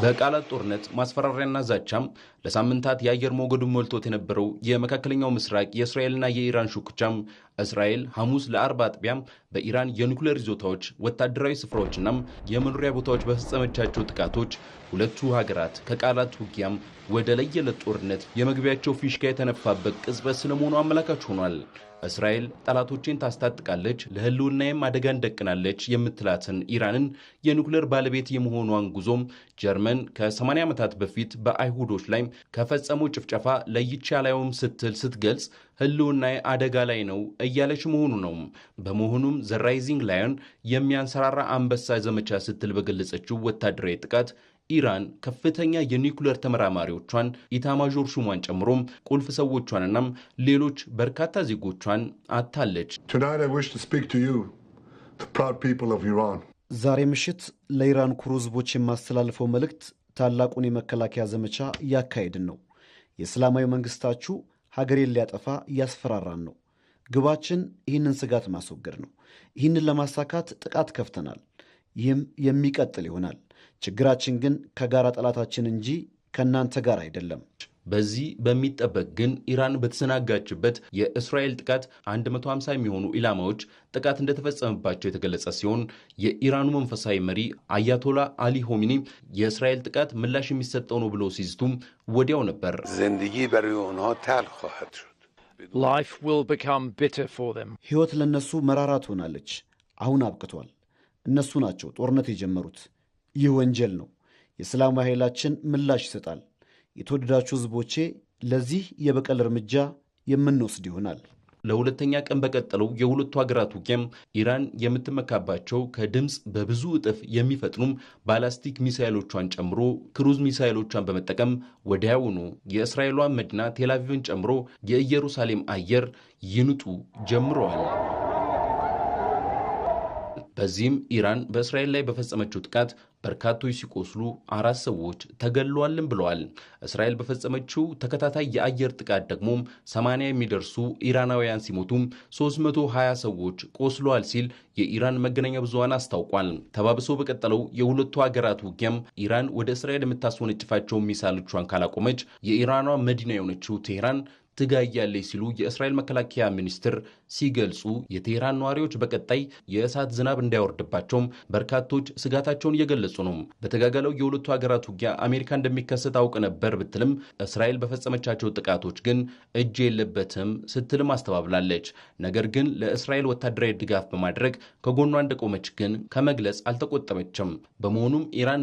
በቃላት ጦርነት ማስፈራሪያና ዛቻም ለሳምንታት የአየር ሞገዱን ሞልቶት የነበረው የመካከለኛው ምስራቅ የእስራኤልና የኢራን ሹክቻም እስራኤል ሐሙስ ለአርብ አጥቢያም በኢራን የኒኩሌር ይዞታዎች ወታደራዊ ስፍራዎችና የመኖሪያ ቦታዎች በፈጸመቻቸው ጥቃቶች ሁለቱ ሀገራት ከቃላት ውጊያም ወደ ለየለት ጦርነት የመግቢያቸው ፊሽካ የተነፋበት ቅጽበት ስለመሆኑ አመላካች ሆኗል። እስራኤል ጠላቶችን ታስታጥቃለች፣ ለህልውናዬም አደጋ እንደቅናለች የምትላትን ኢራንን የኒኩሌር ባለቤት የመሆኗን ጉዞም ጀርመን ከ80 ዓመታት በፊት በአይሁዶች ላይ ከፈጸመው ጭፍጨፋ ለይቼ አላየውም ስትል ስትገልጽ ህልውናዬ አደጋ ላይ ነው እያለች መሆኑ ነው። በመሆኑም ዘ ራይዚንግ ላየን የሚያንሰራራ አንበሳ ዘመቻ ስትል በገለጸችው ወታደራዊ ጥቃት ኢራን ከፍተኛ የኒኩሌር ተመራማሪዎቿን ኢታማዦር ሹሟን ጨምሮም ቁልፍ ሰዎቿንና ሌሎች በርካታ ዜጎቿን አታለች። ዛሬ ምሽት ለኢራን ኩሩ ህዝቦች የማስተላልፈው መልእክት ታላቁን የመከላከያ ዘመቻ እያካሄድን ነው። የእስላማዊ መንግስታችሁ ሀገሬን ሊያጠፋ እያስፈራራን ነው። ግባችን ይህንን ስጋት ማስወገድ ነው። ይህንን ለማሳካት ጥቃት ከፍተናል። ይህም የሚቀጥል ይሆናል። ችግራችን ግን ከጋራ ጠላታችን እንጂ ከእናንተ ጋር አይደለም። በዚህ በሚጠበቅ ግን ኢራን በተሰናጋችበት የእስራኤል ጥቃት 150 የሚሆኑ ኢላማዎች ጥቃት እንደተፈጸመባቸው የተገለጸ ሲሆን የኢራኑ መንፈሳዊ መሪ አያቶላ አሊ ሆሚኒ የእስራኤል ጥቃት ምላሽ የሚሰጠው ነው ብለው ሲዝቱም ወዲያው ነበር። ሕይወት ለነሱ መራራ ትሆናለች። አሁን አብቅቷል። እነሱ ናቸው ጦርነት የጀመሩት። ይህ ወንጀል ነው። የእስላማዊ ኃይላችን ምላሽ ይሰጣል። የተወደዳችሁ ህዝቦቼ፣ ለዚህ የበቀል እርምጃ የምንወስድ ይሆናል። ለሁለተኛ ቀን በቀጠለው የሁለቱ ሀገራት ውጊያም ኢራን የምትመካባቸው ከድምፅ በብዙ እጥፍ የሚፈጥኑም ባላስቲክ ሚሳይሎቿን ጨምሮ ክሩዝ ሚሳይሎቿን በመጠቀም ወዲያውኑ የእስራኤሏን መዲና ቴልአቪቭን ጨምሮ የኢየሩሳሌም አየር ይንጡ ጀምረዋል። በዚህም ኢራን በእስራኤል ላይ በፈጸመችው ጥቃት በርካቶች ሲቆስሉ 4 ሰዎች ተገድለዋልም ብለዋል። እስራኤል በፈጸመችው ተከታታይ የአየር ጥቃት ደግሞ 80 የሚደርሱ ኢራናውያን ሲሞቱም 320 ሰዎች ቆስለዋል ሲል የኢራን መገናኛ ብዙሃን አስታውቋል። ተባብሶ በቀጠለው የሁለቱ ሀገራት ውጊያም ኢራን ወደ እስራኤል የምታስወነጭፋቸው ሚሳይሎቿን ካላቆመች የኢራኗ መዲና የሆነችው ቴህራን ትጋያለች ሲሉ የእስራኤል መከላከያ ሚኒስትር ሲገልጹ፣ የቴህራን ነዋሪዎች በቀጣይ የእሳት ዝናብ እንዳይወርድባቸውም በርካቶች ስጋታቸውን እየገለጹ ነው። በተጋጋለው የሁለቱ ሀገራት ውጊያ አሜሪካ እንደሚከሰት አውቅ ነበር ብትልም እስራኤል በፈጸመቻቸው ጥቃቶች ግን እጅ የለበትም ስትልም አስተባብላለች። ነገር ግን ለእስራኤል ወታደራዊ ድጋፍ በማድረግ ከጎኗ እንደቆመች ግን ከመግለጽ አልተቆጠበችም። በመሆኑም ኢራን